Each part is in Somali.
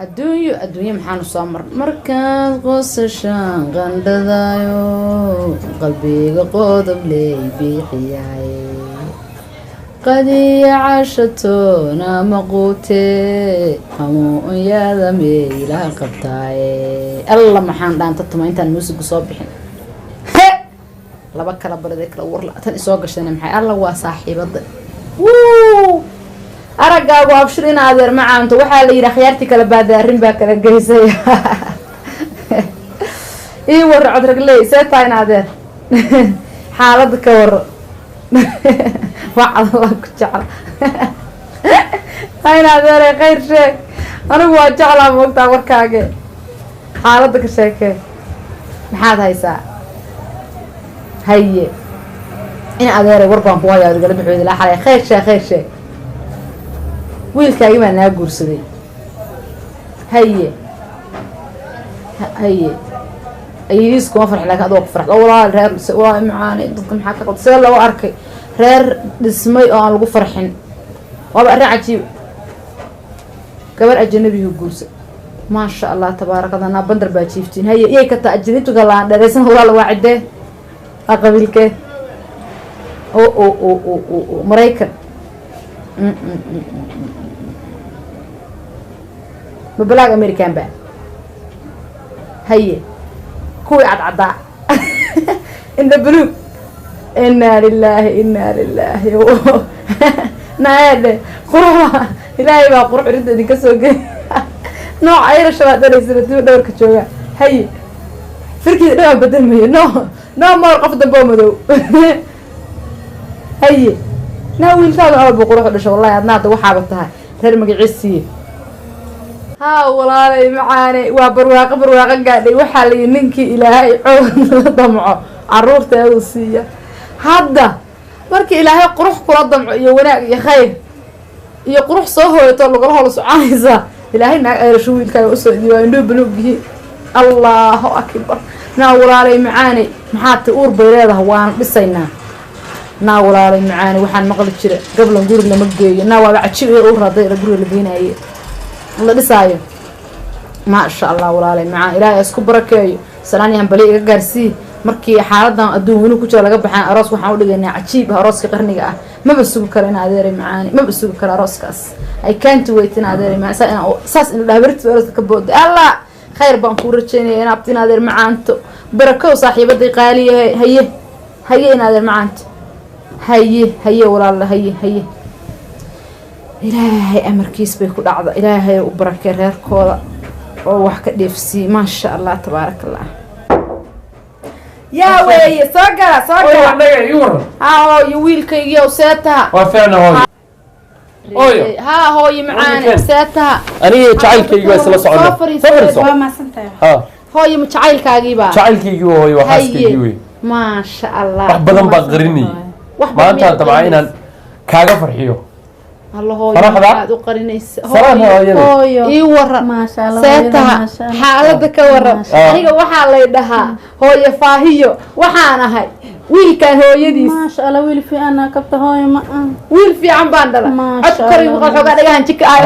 adduunyo maxaan soo markaad qosashaan qandhadaayo qalbiga qodob leey biixiyay qadiya cashatoona maquute hamuunyada meelaha qabtaaye alla maxaan dhaanta tuma intaan muusiga soo bixin laba kala barade kala warla tan isoo gashana maxay alla waa saaxiibada aragaagu abshir in adeer macaanto waxaa la yidhi khiyaartii kala baada arrin baa kala geysay ii warro codragley see tahay in adeer xaalada ka warro wacadalaa ku jecla in adeer khayr sheeg anigu waa jeclaa moogtaa warkaage xaalada ka sheekee maxaad haysaa haye in adeeray war baan ku hayaa gala baxooda ilaa xalay khayr sheeg wiilkaagi baa naa guursaday haye ayadiis kuma farxi lakin adoo ku farxd oo walaal reer dhisay walaal macaani dadka maxaa ka qabta sidee loo arkay reer dhismay oo aan lagu farxin waaba arrin cajiib gabar ajanabihu guursa maasha allah tabaarakada naa bandar baa jiiftiin haye iyay ka taa ajinituga laan dheeraysan walaal waa ciddee waa qabiilkee o maraykan ببلاغ أمريكان بقى هي كوي عدعدع إن بلوغ إنا لله نايل قروح إلهي بقى قروح رده دي كسوق نوع عير الشباب ده يسردون دور كتشوغا هي فركي نوع بدل مي نوع مار قفض بومدو هي ناوي الفاضل أول بقروح دشا والله أدناته وحابتها تهر مقعسي ها والله معاني وبرواقة قاعدة وحالي ننكي إلهي عود ضمعه عرورته وصية هذا مركي إلهي قروح كل ضمع يوناك يا خير يقروح صهو يطلق الله سبحانه إلهي شو يلقى أسود يوانو بلوغه الله أكبر ناول علي معاني محات أور بيريده وان بسينا ناول علي معاني وحان مقلب شرع قبل نقول لما جاي ناول بعد شرع أور هذا يقول اللي بينا إيه الله دسايو ما شاء الله walaalay macaan ilaahay isku barakeeyo salaaniyan bali iga gaarsi markii xaaladan adduun ku jira laga baxaan aroos waxaan u dhigaynaa cajiib arooska qarniga ah maba sugu karo in adeeray macaan maba sugu karo arooskaas I can't wait in adeeray macaan saas in dhabarti arooska ka bood allah khayr baan ku rajaynayaa in abtiin adeer macaanto barako saaxiibadii qaaliye haye in adeer macaanto haye walaalay haye إلهي أمركيس بيكون عضا إلهي وبركة غير كولا ووحكة ديفسي ما شاء الله تبارك الله يا وي صقرة ها يويل كي يوساتها وفعنا هوي ها هوي معانا ساتها أنا شعيل كي يوسف صعود صفر ما سنتها ها هوي مشعيل كاجيبا شعيل كي هوي وحاس كي يوي ما شاء الله بدن بقرني ما أنت تبعين كاجا فرحيو الله هو يقعد وقرنيس هو يورا ما شاء الله سيتها حالتك ورا هي وحا ليدها هو يفاهيو وحانا هاي ويل كان هو يديس ما شاء الله ويل في انا كبت هوي ما ويل في عم باندلا اذكر يبغى xogaa dhagaan jika ay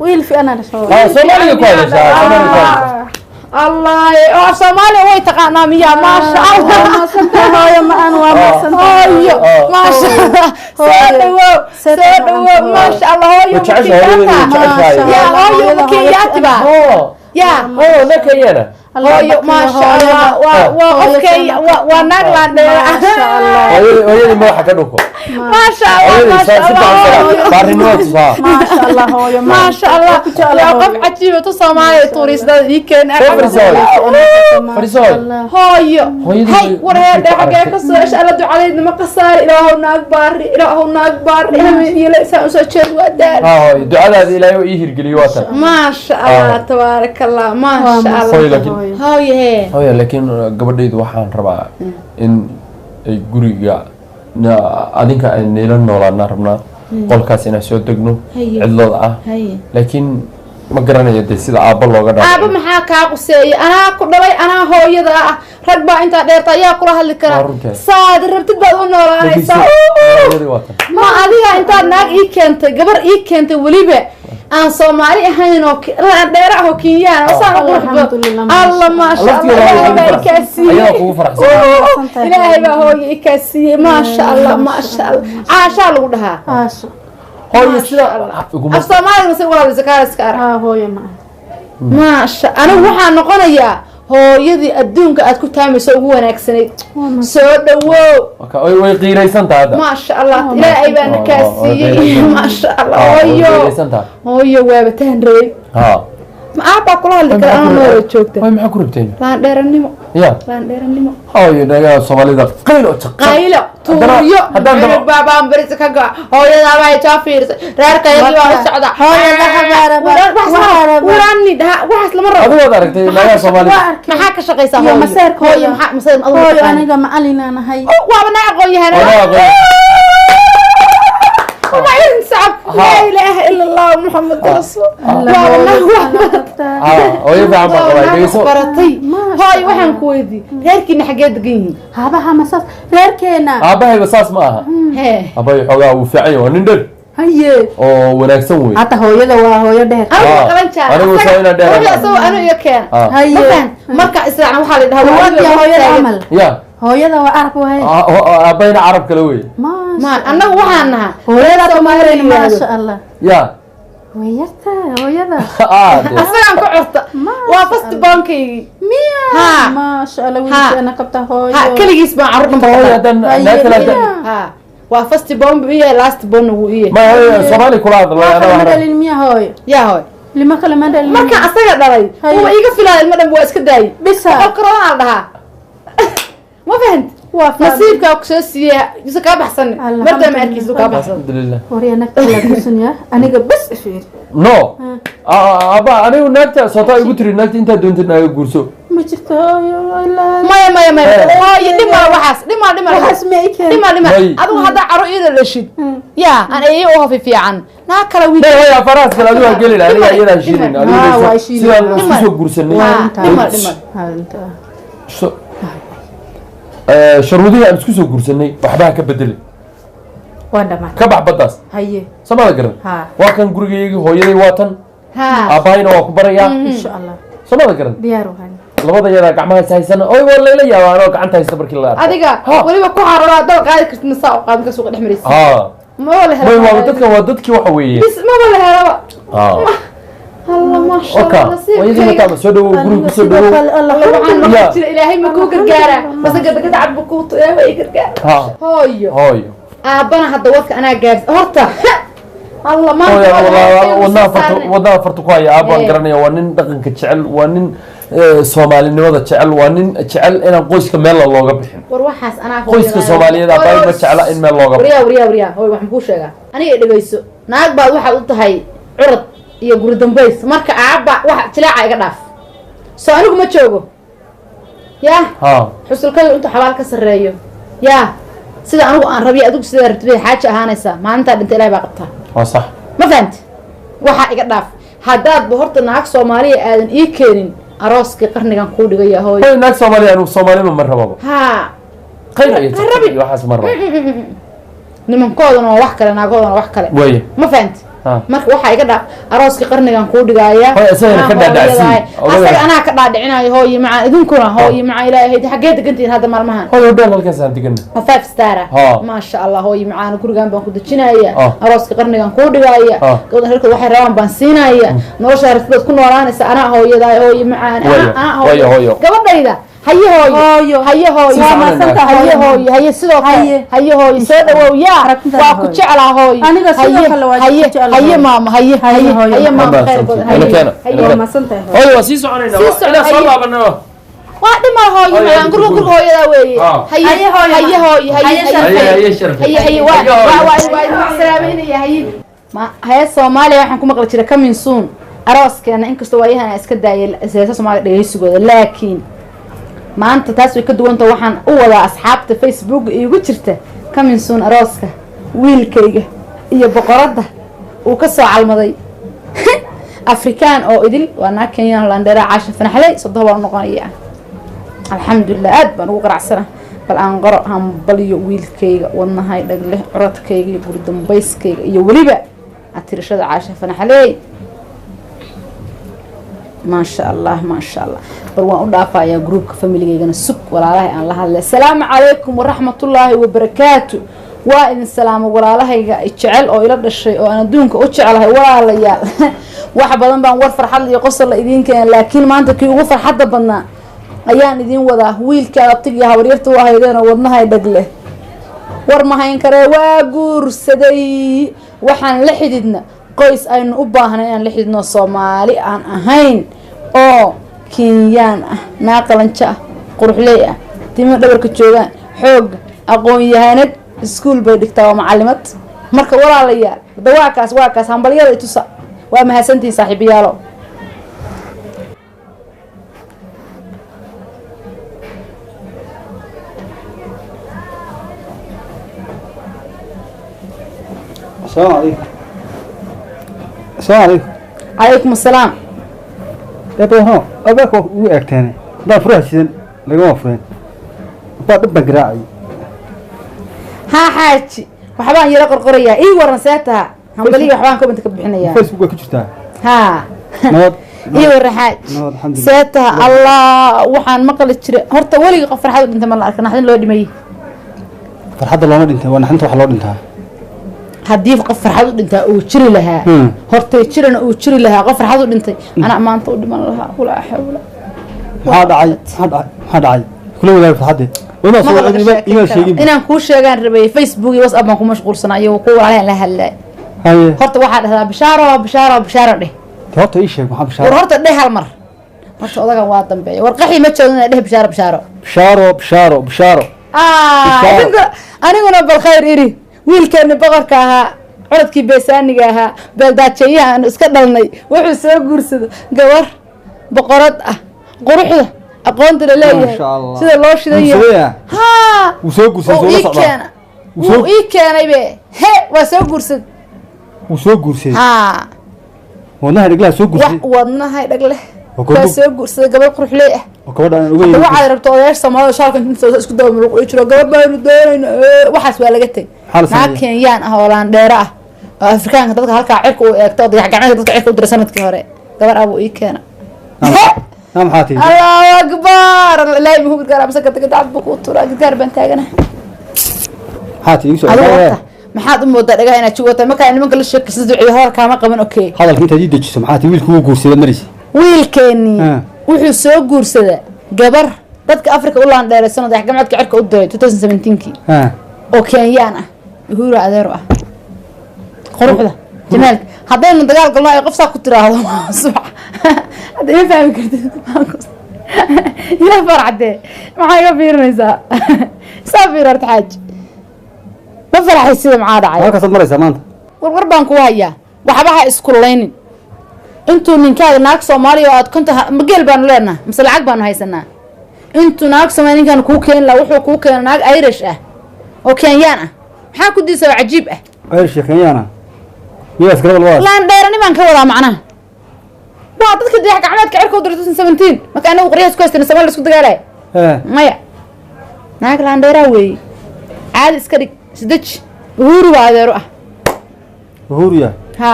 ويل في انا لشو Soomaaliya ku hadashaa الله او Soomaaliya way taqaanaa miya ma sha Allah ما سنت هوي ما انا ما سنت ما شاء الله سيدو ما شاء الله يا هوي مكياتي با يا لك يانا هوي ما شاء الله اوكي ونقلان ما شاء الله هوي ما حكدوكو ما شاء الله ما شاء الله ما شاء الله هوي ما شاء الله يا قف عجيبة Soomaaliya tourist يكن فريسول هوي هاي ورهدا حاجه كسو ايش الله دعالينا ما قصار الهنا اكبر يلسا سو جيد ودان هاي دعاء الهي يهرغلي واتا ما شاء الله تبارك الله ما شاء الله هوي لكن gabadhaydu waxaan rabaa in ay guriga adinka ay neelan noolaana rabnaa qolkaas inaan soo degno cidlooda ah laakiin ma garanayo sida aabba looga dhaafay aabba maxaa ka quseeyay anaa ku dhalay anaa hooyada ah rag baa inta dheerta ayaa kula hadli kara saad rabtid baad u noolaanaysaa ma adiga inta naag ii keentay gabar ii keentay waliba aan Soomaali ahayn oo dheer ah oo Kenyaan oo saan qurux badan Allah ma sha Allah ilaahay kaasiye ayaa kugu faraxsan ilaahay baa hooyo kaasiye ma sha Allah caasha lagu dhahaa hooyo sida Soomaaliga si walaal zakaaska ها هوي ما ما sha anigu waxaan noqonayaa hooyadii adduunka aad ku taamayso ugu wanaagsaneyd soo dhawow way qiiraysan tahay ما شاء الله ilaahay baa nakaasiye ما شاء الله hooyo waabataan rabay ma aaba kula hadli kara aan noo joogta way maxaa ku rabteen laan dheeranimo ya laan dheeranimo hooyo naga Soomaalida qaylo qaylo tuuriyo haddana baabaan baris ka ga hooyada baa ay jaafiirsa reerkayga waa socda hooyada habaaraba waraani waxaas lama rabo adiga aragtay naga Soomaalida maxaa ka shaqeysaa iyo maseerka hooyo maxaa maseer hooyo aniga macallin aan ahay waaba naa aqoon-yahanada وما ينسعب لا إله إلا الله محمد رسول الله ويفهم برتي هاي وحن كويدي غيرك نحجات دقيقين هذا مساس غيركينا أباهي بساس معها أباهي حقا وفعي ونندر هي ونكسن وي حتى هو يدا وهو يدا أنا كمان شاء أنا وسوينا ده أنا يكان هي مركا إسرع وحال ده هو يدا عمل يا هو يدا وعرب وهي أباهينا عرب كلوي ما أنا وحنا هو يدا ما شاء الله يا ويرتا هو يدا أصلاً كعرت وافست بانكي ها ما شاء الله ويرتا أنا كبتها هو كل يسمع عرضنا هو يدا ناكل ها وافست بون بيه لاست بون وإيه ما هو Soomaali kula hadlay أنا ما دليل مية هاي يا هاي لما كل ما دليل marka asaga dhalay oo iga filay madam waa iska daay بس corona dhaha ma fahant nasiibka ku soo siiyay isu ka baxsan marda ma arkiisu ka baxsan alhamdulillah ورينا كلا كسنيا أنا بس فير no aba anigu naagta soo igu tiri naagta inta doonta naaga guurso ما جبت لا ما هاي dhima waxaas dhima waxaas ma ikeen dhima adigu hada caro ila lashid ya aan ay oo hafi fiican naa kala wiil ya faraas kala adigu gelin aniga iyada shirin adigu sidaan isku soo guursanay shuruudihi aan isku soo guursanay waxba ka bedelay وندم ka bax badaas هي samada garan waa kan gurigeeyay hooyaday waatan abaayna waa ku barayaa إن شاء الله samada garan ديارو هاني labada yara gacmaha haysan oo waa leela yaabaan oo gacanta haysta markii la arko adiga waliba ku xarara dad qaadi kartid saa u qaad ka suuq dhexmaraysa ma wala way waa dadka waa dadkii waxa weeye bis ma wala helaba الله ما شاء الله نصيب ويدي متى سو دو غرو سو دو الله waxaan ma jira ilaahay ma ku gargaara bas gad cabbu ku way gargaar hooyo aabana hadda wadka ana gaar horta الله ما والله فرت ku haya aabaan garanaya waa nin dhaqanka jecel waa nin Soomaalinimada jecel waa nin jecel in qoyska meel looga bixin war waxaas ana qoyska Soomaaliyeed aabay ma jecla in meel looga wariya hooyo waxaan ku sheegaa aniga dhageyso naag baad waxa u tahay curad iyo guri dambeys marka aaba wax tilaaca iga dhaaf soo anigu ma joogo ya xusulkay inta xabaal ka sareeyo ya sida anigu aan rabiyo adigu sida rabtay xaaji ahaanaysa maanta dhinta ilaahay baa qabta waa sax ma fahanti waxa iga dhaaf hadaad horta naag Soomaaliya aadan ii keenin arooska qarnigan ku dhigaya hooyo naag Soomaaliya anu Soomaaliya ma rababo qayl ay tahay waxaas ma rabo nimankoodana wax kale naagoodana wax kale way ma fahanti marka waxa iga dhaaf arooska qarnigan ku dhigaya asaga ka dhaadhacay asaga ana ka dhaadhicinayo hooyo macaan idinkuna hooyo macaan ilaahay xageed degantiin hadda maalmahan hooyo dhan halkaas aan degan 5 star ma sha Allah hooyo macaan gurigan baan ku dajinaya arooska qarnigan ku dhigaya gabadha halka waxay rabaan baan siinaya nolosha hartid ku noolaanaysa ana hooyada hooyo macaan ana hooyo gabadhayda هي sidoo kale haye hooyo soo dhawow yaa waa ku jeclaa hooyo aniga sidoo kale waa jeclaa haye maama haye maama haye ma santahay hooyo waa sii soconayna ila soo laabano waa dhima hooyo maan guriga hooyada weeye haye waa salaameynaya haye Soomaaliya waxaan ku maqli jiray coming soon arooskeena inkastoo waayahan iska daayay seesa Soomaaliya dhageysigooda laakiin maanta taas way ka duwanta waxaan u wada asxaabta Facebook iigu jirta coming soon arooska wiilkayga iyo boqorada uu ka soo calmaday Afrikaan oo idil waana Kenyan landera caasha fanaxlay sadoo noqonaya alxamdulillah aad baan ugu qaracsana bal aan qoro han baliyo wiilkayga wadnahay dhagle curadkayga iyo guri dambayskayga iyo waliba atirashada caasha fanaxlay ما شاء الله ما شاء الله بروان أضافة يا جروب فاميلي جينا سك ولا الله الله الله السلام عليكم ورحمة الله وبركاته وإن السلام ولا الله يجعل أو يلبس الشيء وأنا دونك أجعل هاي ولا الله يا واحد بدن بنور فرحة اللي يقصر لإيدين كان لكن ما أنت كي وفر حتى بنا أيان إيدين وذا ويل كابتجي هوريرت وهايدنا وضنا هيدقله ورما هينكره واجور سدي وحن لحدنا qoys aynu u baahnay aan la xidhno Soomaali aan ahayn oo Kenyaan ah naaqalanca quruxley ah timo dhabarka joogan xoog aqoon yahanad iskuul bay dhigtaa macallimad marka walaalayaal waa kaas hambaliyada i tusa waa mahadsantiin saaxiibayaalo السلام عليكم السلام عليكم عليكم السلام يا طه أباك وقتين لا فرح شيء لقوا فرين بعد بقراعي ها حاجي وحبان يلا قرقرية إيه ورنساتها همبليه وحبان كم أنت كبحنايا فيسبوك كشتها ها نود إيه ورحاج الحمد لله ساتها الله وحان مقلة شري هرت ولي قفر حد أنت ما لك نحن لو دمي فرحة الله ما أنت وأنا حنت وحلو أنت هديف قفر حد أنت وشري لها هرت شرنا وشري لها قفر حد أنت أنا ما أنت ودي لها ولا حول هذا عاي هذا عاي كل ولا فرحة وما صور إيمان شيء إن كل شيء كان ربي فيسبوك واتساب ما كون مشغول صناعي وقول عليها لها هلا هاي هرت واحد هذا بشارة ده هرت إيش ما بشارة ورهرت ده هالمر هرت أضاق واطن بيه ورقحي ما تشوفنا ده بشارة أنا قلنا بالخير إيري ويل كان بقركها عرض بيسانيها بلدات شيئا أنا اسكدلني وحسوا قرصد قور بقرات قروحه أقوانت لله ما شاء الله سيد الله شديه ها وسوق قرصد وإيه كان يبي هي وسوق قرصد ها ونها رجلها سوق قرصد ونها رجله وسوق قرصد قبل قروح ليه وكمان أنا أقول waxaad rabto odayaasha Soomaaliya shaalka inta isku daw muruq jiro gabadh baan doonayna waxaas waa laga tag naag Kenyaan ah oo laan dheera ah oo Afrikaanka dadka halka cirka u eegto dayax gacmeedka dadka cirka u diray sanadkii hore gabar abu ii keena نعم حاتي الله أكبر لا يبغى يقرأ بس كنت قاعد بقول ترى قرب أنت أنا حاتي يوسف ما حد مودة رجع هنا شو ما كان من كل الشك سدوا عيار كمان قبل أوكي هذا الكيت جديد جسم حاتي ويل كوجو سيد مريس ويل كني وحسوا جورسده جبر dadka Afrika u laan dheeray sanad jaamacadka cirka u diray 2017kii oo Kenyaan ah uhuru adeer ah quruxda jamaal haddaynu dagaal galno ay qofsa ku tiraahdo subax hadda ma fahmi kartid ila farxade maxay ka fiirinaysaa saafir artaaj ma faraxay sida ma dhacay halka sad maraysa maanta war baan ku hayaa waxba isku leynin intuu ninkaaga naag Soomaaliya oo aad kunta mageel baan leenahay mise lacag baan haysanaa intuu naag Soomaaliya kan ku keen la wuxuu ku keen naag Irish ah oo Kenyaan ah maxaa ku diisay cajiib ah Irish Kenyaan ah miyaas garab walba laan dheerani baan ka wadaa macnaha waa dadka dayax gacmeedka cirka u diray 2017 marka anagu qoriyaas ku haysteen Soomaaliya isku dagaalay maya naag laan dheeraa weey caadi iska dhig sidaj uhuru waa adeero ah uhuru ya ha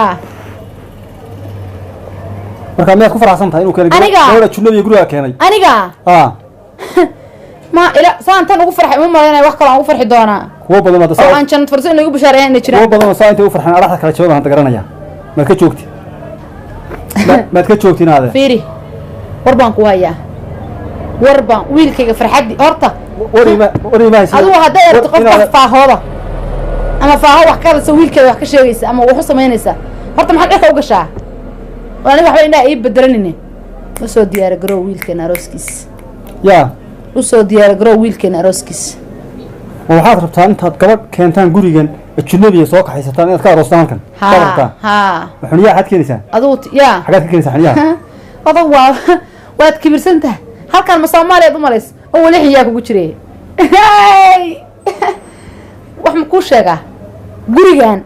marka miyaad ku faraxsan tahay inuu keenay gabadha junada iyo guriga keenay aniga ما إلى سان تنو فرح مو ما أنا وحكي عن فرح دونا هو بدل ما تصير أو أن كانت فرصة إنه يجيب شهرين نشرا هو بدل ما صار أنت وفرح أنا راح أكلت شباب أنت قرنا يا ما كتشوكتي ما كتشوكتي هذا فيري وربان كوهيا وربان ويل كي فرحدي أرتا وري ما هذا هذا يرتقف فاهورة أما فاهو وحكي سويل كي وحكي شيء يس أما وحصة ما ينسى أرتا محل إيه وقشة وأنا بحب إنه إيه بدرني بس هو ديار جرو ويل كي ناروسكيس يا وسو ديار جرو ويلكن أروسكيس وحاط ربطان أنت قبل كنتان جوريجن الجنوبية سوق حيستان أنت كاروستان كان ها حنيا حد كنيسة أضوت يا حاجات كنيسة حنيا أضوا واد كبر سنته هل كان مسامار يا ضمرس أول حياك وجري وحنا كل شيء جوريجن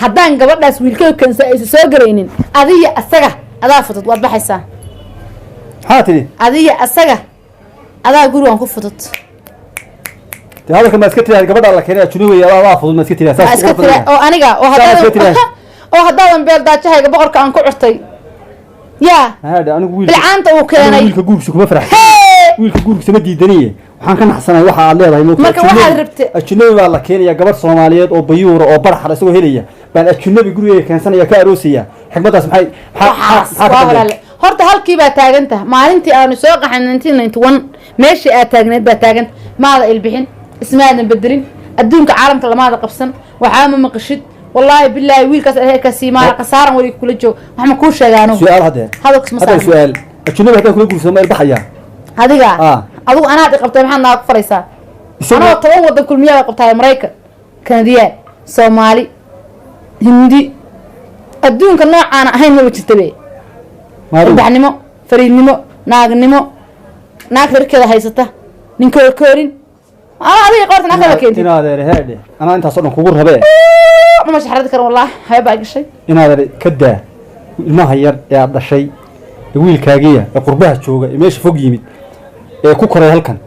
حدان قبل ناس ويلكن كان سوقرينين أذية السجع أضافت واد بحسة حاتي أذية السجع أذا جوريان كفتت هذا كمان سكتري قبل الله كنا شنو يا الله فضل ما سكتري أساس سكتري أو أنا جا أو هذا من بيل داتش هاي بقول كان كعرتي يا هذا أنا ويل بالعانت وكان ويل كجور سكما فرح ويل كجور سما ديدنيه waxaan ka naxsanay waxa aad leedahay marka waxaad rabtay ajnabi baa la keenaya gabar Soomaaliyeed oo bayuur oo barxad isoo helaya baan ajnabi guriga keensanaya ka aroosiya xigmadaas maxay horta halkii baa taagantahay maalintii aanu soo qaxan 1991 meeshii aad taagneed baa taagan maada ilbixin ismaadan bedelin adduunka caalamka lamaada qabsan waxaa ma maqashid wallahi billahi wiilkaas ay ka siimaa qasaaran wali kula joog wax ma ku sheegaano su'aal hadda hada su'aal ajnabi hadaa kula guurso ma ilbaxaya adiga adigu anaad qabtay maxaa naag faraysaa anoo toban wadan kulmiyaha qabtay Mareykan Kanadiyaan Soomaali Hindi adduunka noocaan ahayn ma jirtay madaxnimo fariidnimo naagnimo naag reerkeeda haysata ninka koorin adiga qorta naag keentay inaad reehade ana inta soo dhan kugu rabee ma shaxrad karo wallahi hay baa gashay inaad ka daa ilmaha yar ee aad dhashay wiilkaagiya ee qurbaha jooga ee meesha fog yimid ee ku koray halkan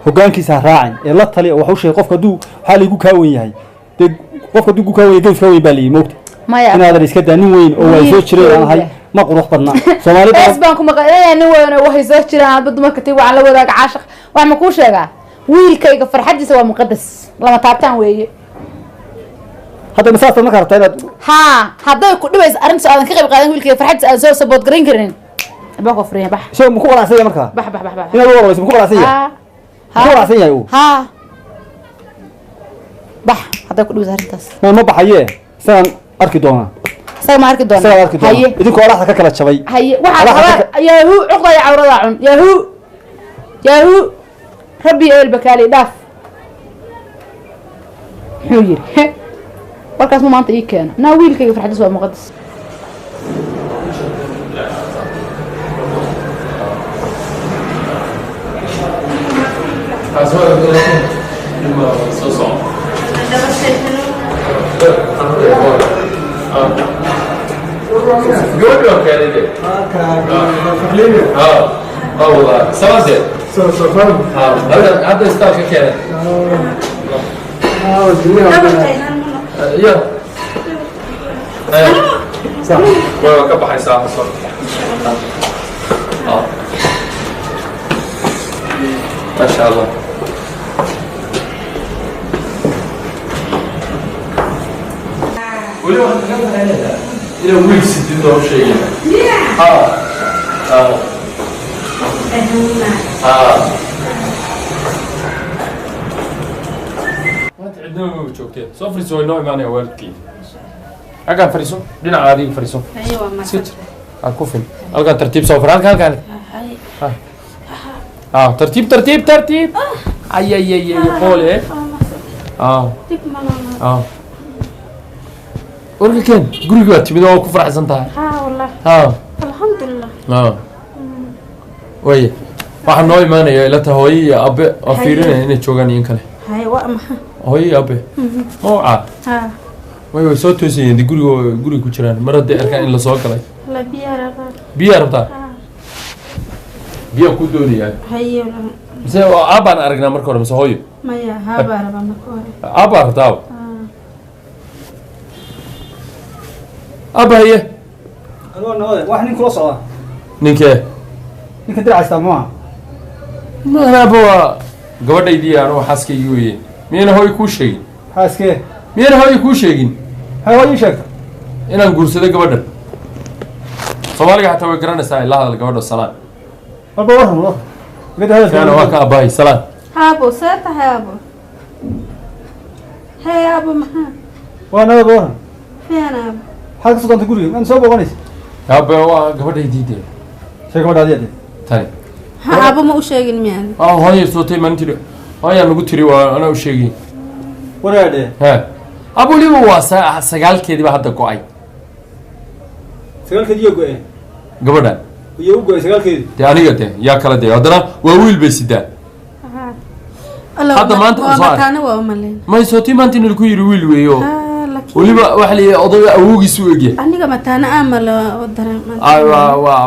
hogaankiisa raacin ee la tali wax u sheeg qofka duu xaligu ka weyn yahay dad qofka duu ka weyn gees ka weyn baa leeyahay moogta inaad iska daa nin weyn oo way soo jireen ahay ma qurux badna Soomaalida bas baan ku maqlay nin weyn oo way soo jireen bad dumarka tii waxaan la wadaaga caashaq wax ma ku sheegaa wiilkayga farxadiisa waa muqadas lama taabtaan weeye hadda masaafta ma kartaa inaad hadday ku dhibayso arrin soo aadan ka qayb qaadan wiilkayga farxadiisa aan soo support garin karin bako fariya bax soo ma ku walaasay marka bax inaad warayso ma ku walaasay ku walaasay yahay bax hadday ku dhibayso arrintaas ma baxaye saan arki doona saga ma arki doona haye idinku walaasha ka kala jabay haye waxa xabaar yahu uqda ya awrada cun yahu rabbi el bakali dhaaf xuyir warkaas ma maanta ii keena na wiilkayga farxadiis waa muqadas Gobra kale de. والله سوا زين هذا ستار كده يا صح وكبح يساعد صح ما شاء الله ولو إلى ويل ستين دور شيء ما تعدنا ما بتشوكتين صفر سوي نوع ماني والدي أكان فريسو دينا عادي فريسو أيوة ما ست الكوفين ألقى ترتيب صفر هالكان ترتيب أي قول إيه ورك كان قولي قلت من أول كفر حسن تاع والله الحمد لله وي waxaan noo imaanaya ila tahay hooyo abe oo fiirinaya inay joogaan in kale hooyo abe oo way soo toosayeen guriga ku jiraan mar hadday arkaan in la soo galay biyo rabtaa biyo ku doonayaan mise aabaan aragnaa marka hore mise hooyo aabaa rabtaa abaye wax nin kula socda ninkee ninka diracaysta ma waa gabadhaydii anoo xaaskaygii weeye miyayna hooy kuu sheegin xaaskee miyayna hooy kuu sheegin maxay hooy ii sheegta inaan guursaday gabadhan soomaaliga xataa way garanaysaa ilaa hadal gabadha salaan walba warran kaana waa ka abahay salaan haabo seeta haabo haabo maxaa waa nabad warran fiana maxaad ka soo doontay guriga maan soo booqanaysa abe waa gabadhaydii dee sheeg gabadhaadii tani haabo ma u sheegin miyaan hooyay sootay maalintii hooyaa nagu tiri waa anaa u sheegay waraadhe abuliba waa sagaalkeediiba hadda go-ay sagaalkeedi iyo go-e gabadhan iyo u go-ay sagaalkeedi dee aniga de yaa kala de haddana waa wiil bay sidaa hadda maanta may sootay maanta in laku yiri wiil weeyo weliba waxa la odayga awoogiisu egya aniga mataana ama la dareema